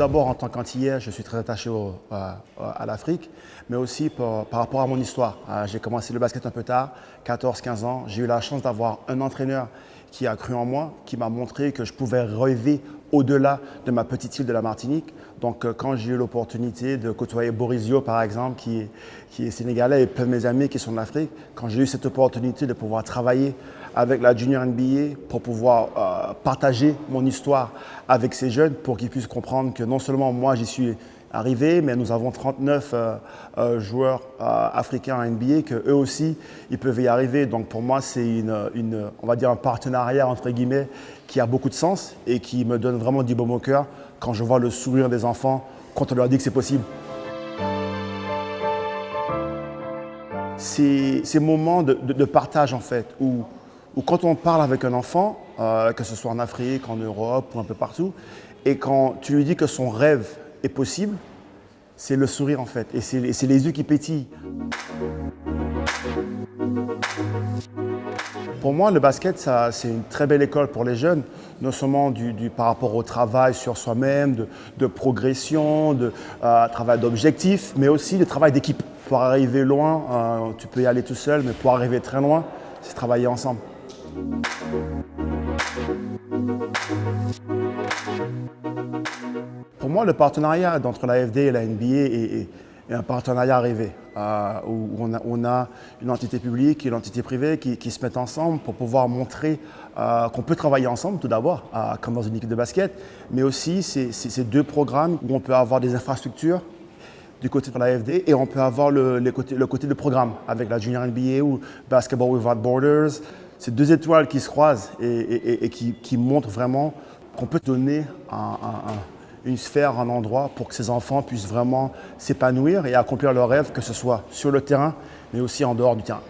d'abord, en tant qu'Antillais, je suis très attaché à l'Afrique, mais aussi par rapport à mon histoire. J'ai commencé le basket un peu tard, 14-15 ans. J'ai eu la chance d'avoir un entraîneur qui a cru en moi, qui m'a montré que je pouvais rêver au-delà de ma petite île de la Martinique. Donc, quand j'ai eu l'opportunité de côtoyer Borisio, par exemple, qui est sénégalais, et plein de mes amis qui sont d'Afrique, quand j'ai eu cette opportunité de pouvoir travailler avec la Junior NBA pour pouvoir partager mon histoire avec ces jeunes, pour qu'ils puissent comprendre que non seulement moi j'y suis arrivé, mais nous avons 39 joueurs africains en NBA, qu'eux aussi, ils peuvent y arriver. Donc pour moi, c'est on va dire un partenariat, entre guillemets, qui a beaucoup de sens et qui me donne vraiment du baume au cœur quand je vois le sourire des enfants, quand on leur dit que c'est possible. Ces moments de partage, en fait, où quand on parle avec un enfant, que ce soit en Afrique, en Europe ou un peu partout, et quand tu lui dis que son rêve est possible, c'est le sourire, en fait, et c'est les yeux qui pétillent. Pour moi, le basket, c'est une très belle école pour les jeunes, non seulement par rapport au travail sur soi-même, de progression, de travail d'objectif, mais aussi le travail d'équipe. Pour arriver loin, tu peux y aller tout seul, mais pour arriver très loin, c'est travailler ensemble. Pour moi, le partenariat entre la FD et la NBA est un partenariat rêvé, où on a une entité publique et une entité privée qui se mettent ensemble pour pouvoir montrer qu'on peut travailler ensemble, tout d'abord, comme dans une équipe de basket, mais aussi ces deux programmes où on peut avoir des infrastructures du côté de la FD et on peut avoir le côté de programme avec la Junior NBA ou Basketball Without Borders. C'est deux étoiles qui se croisent et qui montrent vraiment qu'on peut donner une sphère, un endroit pour que ces enfants puissent vraiment s'épanouir et accomplir leurs rêves, que ce soit sur le terrain, mais aussi en dehors du terrain.